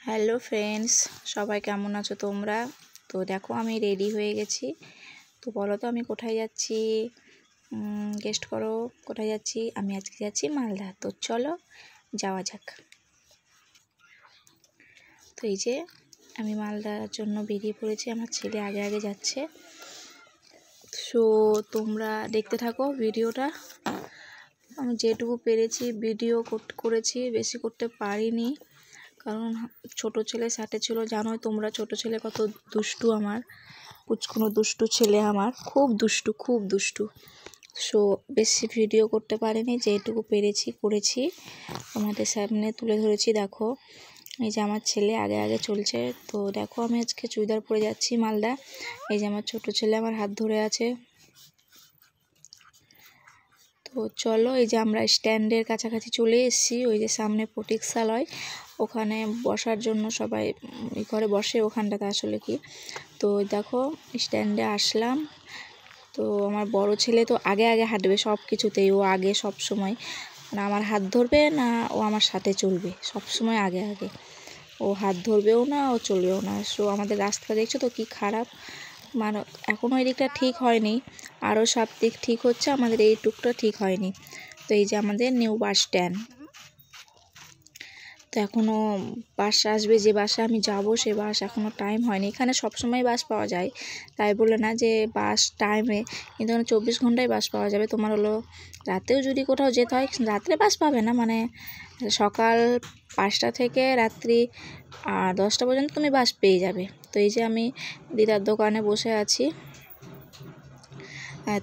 Hello friends, সবাই কেমন আছো তোমরা? তো দেখো আমি রেডি হয়ে গেছি। তো বলো তো আমি কোথায় যাচ্ছি? গেস্ট করো কোথায় যাচ্ছি? আমি আজকে যাচ্ছি মালদা। তো চলো যাওয়া যাক। তো এই যে আমি মালদার জন্য বেরিয়ে পড়েছি, আমার ছেলে আগে আগে যাচ্ছে। সো তোমরা দেখতে থাকো ভিডিওটা। আমি যেটুকু পেরেছি ভিডিও করেছি, বেশি করতে পারিনি, কারণ ছোট ছেলে সাথে ছিল। জানোই তোমরা ছোট ছেলে কত দুষ্টু, আমার কুচকুনো দুষ্টু ছেলে, আমার খুব দুষ্টু। সো বেশি ভিডিও করতে পারিনি, যেটুকু পেরেছি করেছি, তোমাদের সামনে তুলে ধরেছি। দেখো এই যে আমার ছেলে আগে আগে চলছে। তো দেখো আমি আজকে চুড়িদার পরে যাচ্ছি মালদা। এই যে আমার ছোট ছেলে আমার হাত ধরে আছে। তো চলো, এই যে আমরা স্ট্যান্ডের কাছাকাছি চলে এসেছি। ওই যে সামনে প্রতীক্ষালয়, ওখানে বসার জন্য সবাই ঘরে বসে ওখানটাতে আসলে কি। তো দেখো স্ট্যান্ডে আসলাম। তো আমার বড় ছেলে তো আগে আগে হাঁটবে সব কিছুতেই, ও আগে সব সময়, না আমার হাত ধরবে না ও আমার সাথে চলবে, সব সময় আগে আগে। ও হাত ধরবেও না, ও চলবেও না। সো আমাদের রাস্তা দেখছো তো কি খারাপ, মানে এখনও এই দিকটা ঠিক হয়নি, আরও সব দিক ঠিক হচ্ছে, আমাদের এই টুকটা ঠিক হয়নি। তো এই যে আমাদের নিউ বাস স্ট্যান্ড। তো এখনও বাস আসবে, যে বাসে আমি যাব সে বাস এখনও টাইম হয়নি। এখানে সবসময় বাস পাওয়া যায়, তাই বলে না যে বাস টাইমে, কিন্তু এখানে 24 ঘন্টায় বাস পাওয়া যাবে। তোমার হলো রাতেও যদি কোথাও যেতে হয়, রাত্রে বাস পাবে না, মানে সকাল 5টা থেকে রাত্রি 10টা পর্যন্ত তুমি বাস পেয়ে যাবে। তো এই যে আমি দিদার দোকানে বসে আছি,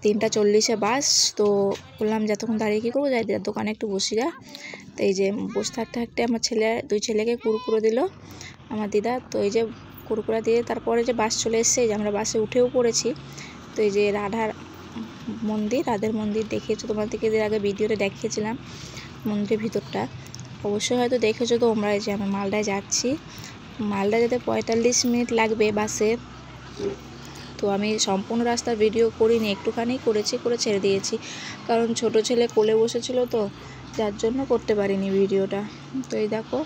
3টা 40-এ বাস। তো বললাম যতক্ষণ দাঁড়িয়ে কী করবো, যাই দিদার দোকানে একটু বসি গা। তো এই যে বসে থাকতে থাকতে আমার দুই ছেলেকে কুরকুরে দিল আমার দিদা। তো এই যে কুরকুরা দিয়ে তারপরে যে বাস চলে এসছে, যে আমরা বাসে উঠেও পড়েছি। তো এই যে রাধার মন্দির দেখিয়েছো তোমাদেরকে, এর আগে ভিডিওতে দেখিয়েছিলাম মন্দিরের ভিতরটা, অবশ্যই হয়তো দেখেছো তোমরা। এই যে আমি মালদায় যাচ্ছি, মালদা যেতে 45 মিনিট লাগবে বাসে। তো আমি সম্পূর্ণ রাস্তার ভিডিও করিনি, একটুখানি করেছি, করে ছেড়ে দিয়েছি, কারণ ছোট ছেলে কোলে বসেছিল, তো যার জন্য করতে পারিনি ভিডিওটা। তো এই দেখো,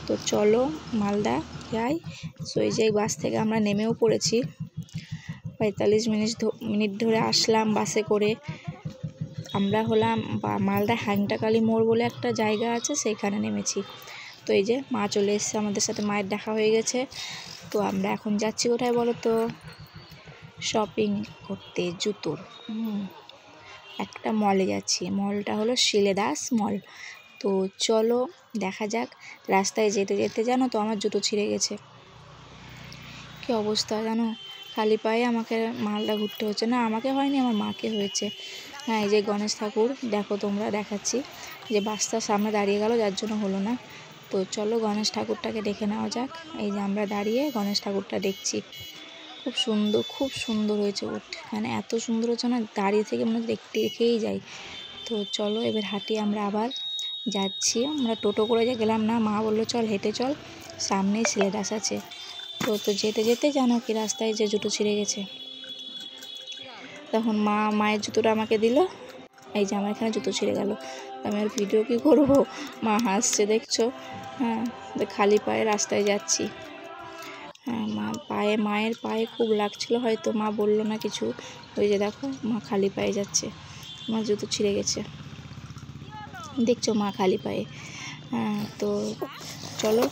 তো চলো মালদা যাই। সো এই যে বাস থেকে আমরা নেমেও পড়েছি, 45 মিনিট ধরে আসলাম বাসে করে। আমরা হলাম মালদা হ্যাংটাকালি মোড় বলে একটা জায়গা আছে, সেইখানে নেমেছি। তো এই যে মা চলে এসছে, আমাদের সাথে মায়ের দেখা হয়ে গেছে। তো আমরা এখন যাচ্ছি কোথায় বলো তো? শপিং করতে, জুতোর একটা মলে যাচ্ছি। মলটা হলো শিলেদাস মল। তো চলো দেখা যাক। রাস্তায় যেতে যেতে জানো তো আমার জুতো ছিঁড়ে গেছে, কি অবস্থা জানো, খালি পায়ে আমাকে মালদা ঘুরতে হচ্ছে। না আমাকে হয়নি, আমার মাকে হয়েছে। হ্যাঁ এই যে গণেশ ঠাকুর দেখো তোমরা, দেখাচ্ছি, যে বাসটার সামনে দাঁড়িয়ে গেল যার জন্য হলো না। তো চলো গণেশ ঠাকুরটাকে দেখে নেওয়া যাক। এই যে আমরা দাঁড়িয়ে গণেশ ঠাকুরটা দেখছি, খুব সুন্দর হয়েছে। মানে এত সুন্দর হচ্ছে না, দাঁড়িয়ে থেকে মনে দেখেই যাই। তো চলো এবার হাঁটি, আমরা আবার যাচ্ছি। আমরা টোটো করে গেলাম না, মা বললো চল হেঁটে চল, সামনেই সিলেবাস আছে। তো যেতে যেতে জানো কি রাস্তায় যে জুতো ছিঁড়ে গেছে, তখন মায়ের জুতোটা আমাকে দিল। এই যে আমার এখানে জুতো ছিঁড়ে গেল, আমি আর ভিডিও কী করবো, মা হাসছে দেখছো। হ্যাঁ খালি পায়ে রাস্তায় যাচ্ছি। হ্যাঁ মায়ের পায়ে খুব লাগছিলো, হয়তো মা বললো না কিছু। ওই যে দেখো মা খালি পায়ে যাচ্ছে, আমার জুতো ছিঁড়ে গেছে, দেখছো মা খালি পায়ে। হ্যাঁ তো চলো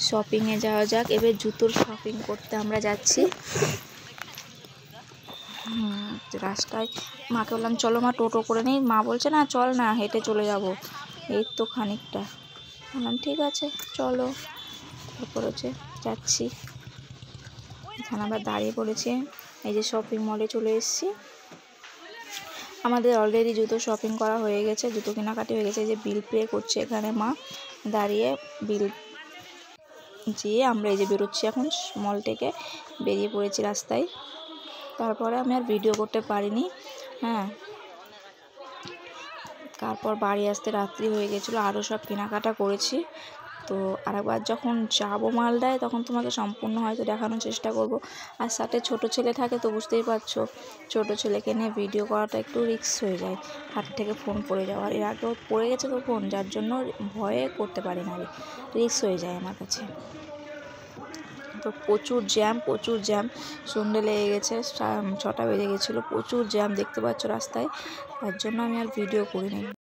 শপিংয়ে যাওয়া যাক। এবার জুতোর শপিং করতে আমরা যাচ্ছি। রাস্তায় মাকে বললাম চলো মা টোটো করে নিই, মা বলছে না চল না হেঁটে চলে যাব, এই তো খানিকটা। বললাম ঠিক আছে চলো, তারপর হচ্ছে যাচ্ছি। এখানে আমরা দাঁড়িয়ে পড়েছি, এই যে শপিং মলে চলে এসেছি। আমাদের অলরেডি জুতো শপিং করা হয়ে গেছে, জুতো কেনাকাটি হয়ে গেছে। এই যে বিল পে করছে এখানে মা দাঁড়িয়ে, বিল যেয়ে আমরা এই যে বেরোচ্ছি এখন মল থেকে, বেরিয়ে পড়েছি রাস্তায়। তারপরে আমি আর ভিডিও করতে পারিনি। হ্যাঁ তারপর বাড়ি আসতে রাত্রি হয়ে গেছিলো, আরও সব কেনাকাটা করেছি। তো আরেকবার যখন যাবো মালদায় তখন তোমাকে সম্পূর্ণ হয়তো দেখানোর চেষ্টা করব। আর সাথে ছোট ছেলে থাকে তো বুঝতেই পারছো, ছোট ছেলেকে নিয়ে ভিডিও করাটা একটু রিস্ক হয়ে যায়, হাত থেকে ফোন পড়ে যাওয়ার। এর আগেও পড়ে গেছে তো ফোন, যার জন্য ভয়ে করতে পারি না, রিস্ক হয়ে যায় আমার কাছে। তো প্রচুর জ্যাম, সন্ধ্যে লেগে গেছে, 6টা বেজে গেছিলো, প্রচুর জ্যাম দেখতে পাচ্ছ রাস্তায়, তার জন্য আমি আর ভিডিও করিনি।